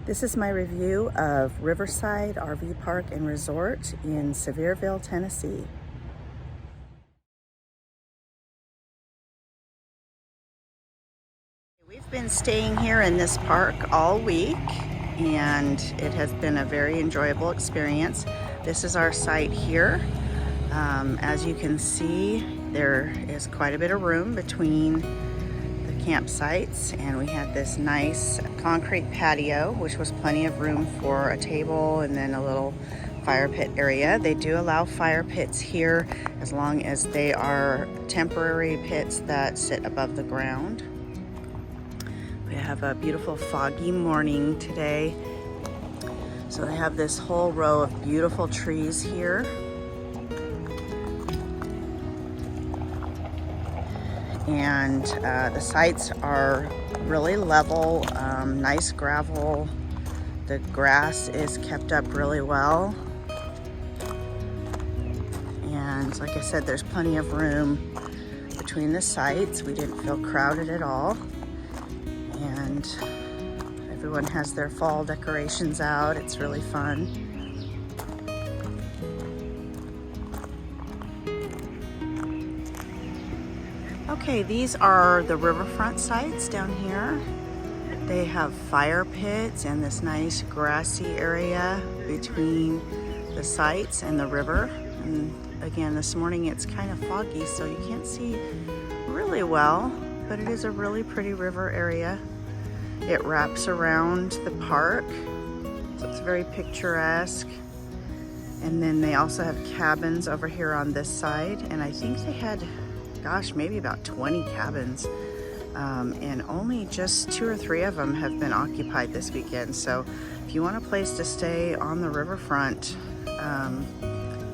This is my review of Riverside RV Park and Resort in Sevierville, Tennessee. We've been staying here in this park all week and it has been a very enjoyable experience. This is our site here. As you can see, there is quite a bit of room between campsites, and we had this nice concrete patio which was plenty of room for a table and then a little fire pit area. They do allow fire pits here as long as they are temporary pits that sit above the ground. We have a beautiful foggy morning today, so they have this whole row of beautiful trees here. And the sites are really level, nice gravel. The grass is kept up really well. And like I said, there's plenty of room between the sites. We didn't feel crowded at all. And everyone has their fall decorations out. It's really fun. Okay, these are the Riverfront sites down here. They have fire pits and this nice grassy area between the sites and the river. And again, this morning it's kind of foggy, so you can't see really well, but it is a really pretty river area. It wraps around the park, so it's very picturesque. And then they also have cabins over here on this side, and I think they had, gosh, maybe about 20 cabins, and only just 2 or 3 of them have been occupied this weekend. So if you want a place to stay on the riverfront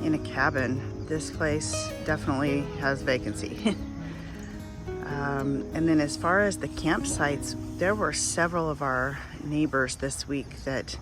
in a cabin, this place definitely has vacancy. And then as far as the campsites, there were several of our neighbors this week that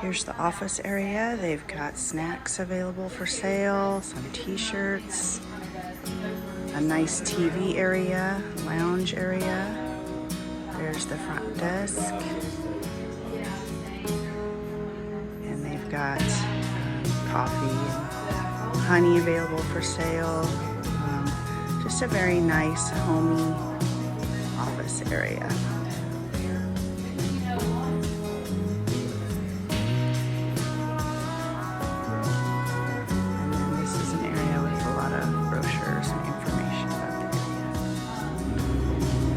Here's the office area. They've got snacks available for sale, some t-shirts, a nice TV area, lounge area. There's the front desk. And they've got coffee and honey available for sale. Just a very nice, homey office area.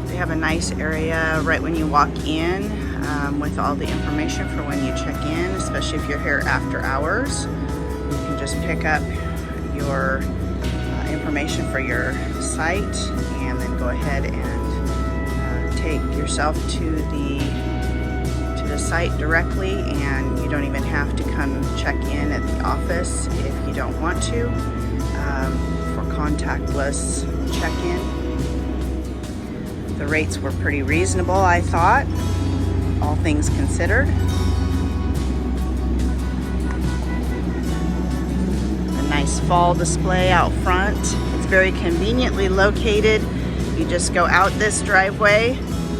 They have a nice area right when you walk in with all the information for when you check in, especially if you're here after hours. You can just pick up your information for your site and then go ahead and take yourself to the site directly, and you don't even have to come check in at the office if you don't want to for contactless check-in. The rates were pretty reasonable, I thought, all things considered. A nice fall display out front. It's very conveniently located. You just go out this driveway,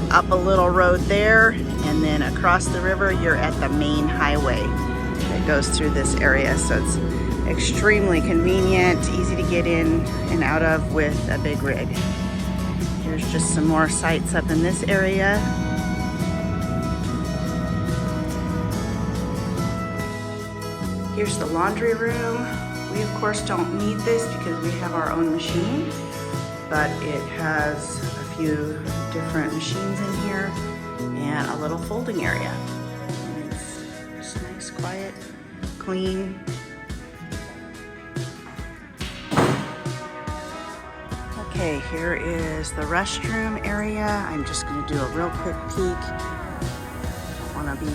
up a little road there, and then across the river, you're at the main highway that goes through this area. So it's extremely convenient, easy to get in and out of with a big rig. There's just some more sites up in this area. Here's the laundry room. We of course don't need this because we have our own machine, but it has a few different machines in here and a little folding area. And it's just nice, quiet, clean. Okay, here is the restroom area. I'm just going to do a real quick peek. I don't want to be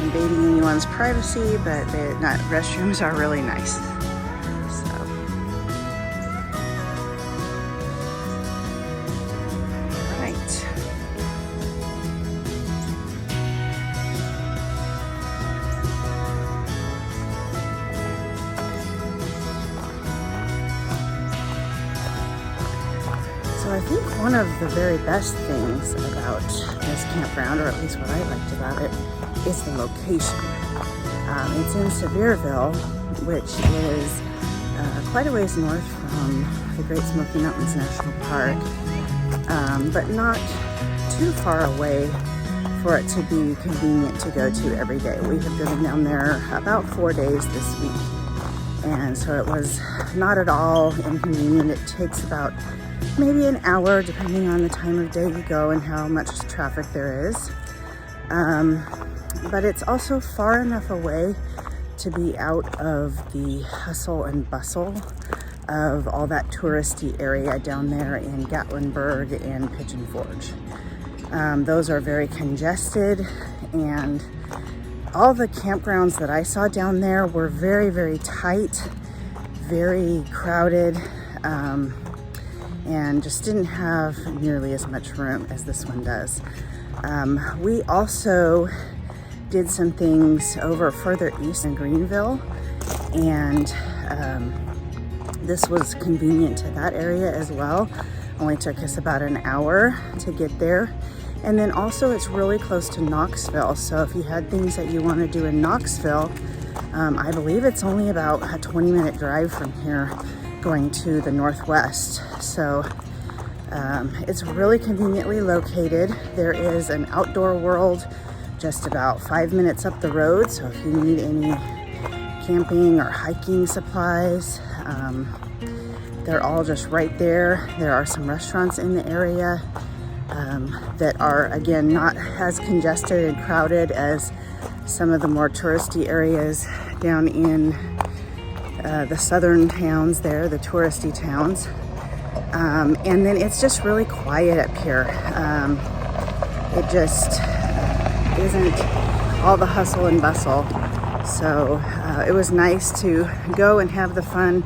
invading anyone's privacy, but the restrooms are really nice. So, all right. So I think one of the very best things about this campground, or at least what I liked about it, is the location. It's in Sevierville, which is quite a ways north from the Great Smoky Mountains National Park, but not too far away for it to be convenient to go to every day. We have driven down there about 4 days this week, and so it was not at all inconvenient. It takes about maybe an hour depending on the time of day you go and how much traffic there is. But it's also far enough away to be out of the hustle and bustle of all that touristy area down there in Gatlinburg and Pigeon Forge. Those are very congested, and all the campgrounds that I saw down there were very, very tight, very crowded, and just didn't have nearly as much room as this one does. We also did some things over further east in Greenville, and this was convenient to that area as well. Only took us about an hour to get there. And then also it's really close to Knoxville, so if you had things that you want to do in Knoxville, I believe it's only about a 20-minute drive from here going to the northwest. So it's really conveniently located. There is an outdoor world just about 5 minutes up the road, so if you need any camping or hiking supplies, they're all just right there. There are some restaurants in the area that are, again, not as congested and crowded as some of the more touristy areas down in the southern towns there, the touristy towns. And then it's just really quiet up here. It just isn't all the hustle and bustle. So it was nice to go and have the fun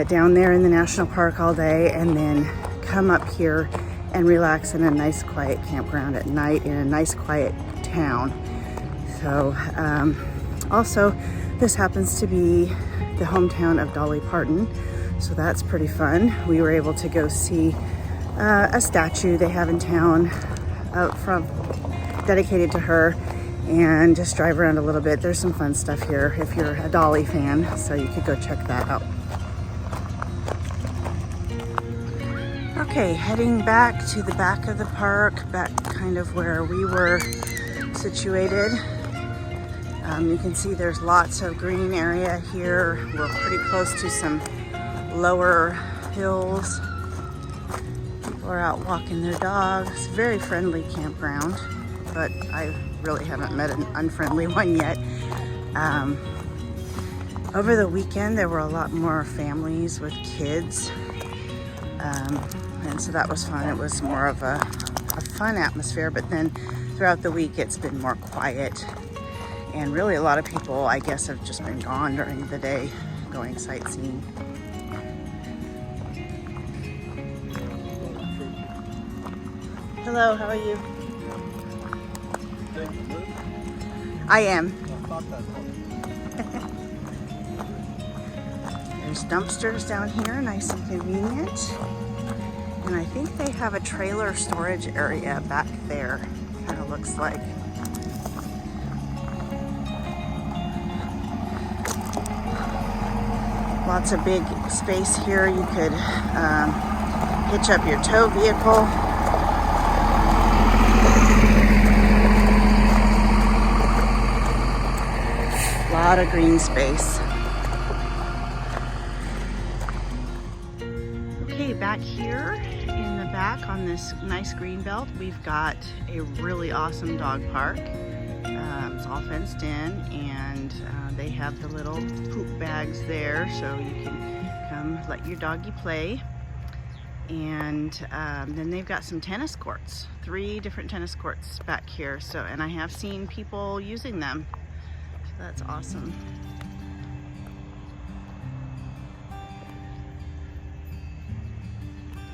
down there in the national park all day, and then come up here and relax in a nice quiet campground at night in a nice quiet town. So also this happens to be the hometown of Dolly Parton, so that's pretty fun. We were able to go see a statue they have in town dedicated to her, and just drive around a little bit. There's some fun stuff here if you're a Dolly fan, so you could go check that out. Okay, heading back to the back of the park, back kind of where we were situated. You can see there's lots of green area here. We're pretty close to some lower hills. People are out walking their dogs. Very friendly campground, but I really haven't met an unfriendly one yet. Over the weekend, there were a lot more families with kids, and so that was fun. It was more of a fun atmosphere, but then throughout the week, it's been more quiet, and really a lot of people, I guess, have just been gone during the day, going sightseeing. Hello, how are you? I am. There's dumpsters down here, nice and convenient. And I think they have a trailer storage area back there, kind of looks like. Lots of big space here. You could hitch up your tow vehicle. A lot of green space. Okay, back here in the back on this nice green belt, we've got a really awesome dog park. It's all fenced in, and they have the little poop bags there, so you can come let your doggy play. And then they've got some tennis courts, 3 different tennis courts back here. So, and I have seen people using them. That's awesome.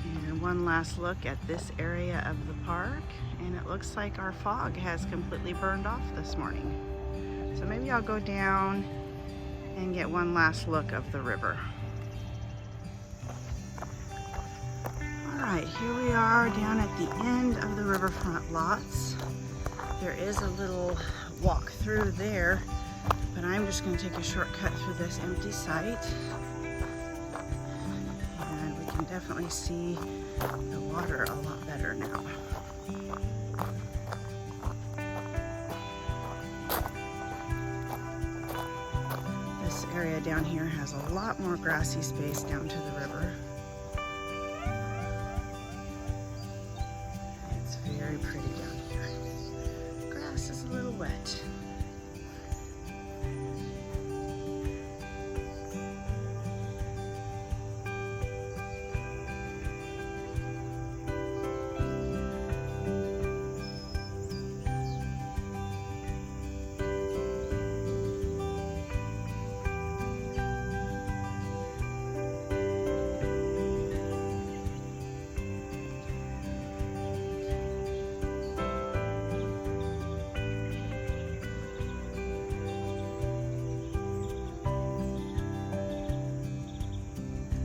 And one last look at this area of the park, and it looks like our fog has completely burned off this morning. So maybe I'll go down and get one last look of the river. All right, here we are down at the end of the riverfront lots. There is a little walk through there, but I'm just going to take a shortcut through this empty site, and we can definitely see the water a lot better now. This area down here has a lot more grassy space down to the river. It's very pretty down here. Grass is a little wet.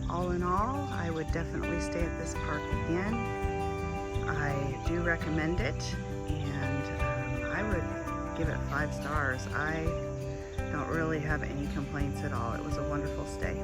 All in all, I would definitely stay at this park again. I do recommend it, and I would give it 5 stars. I don't really have any complaints at all. It was a wonderful stay.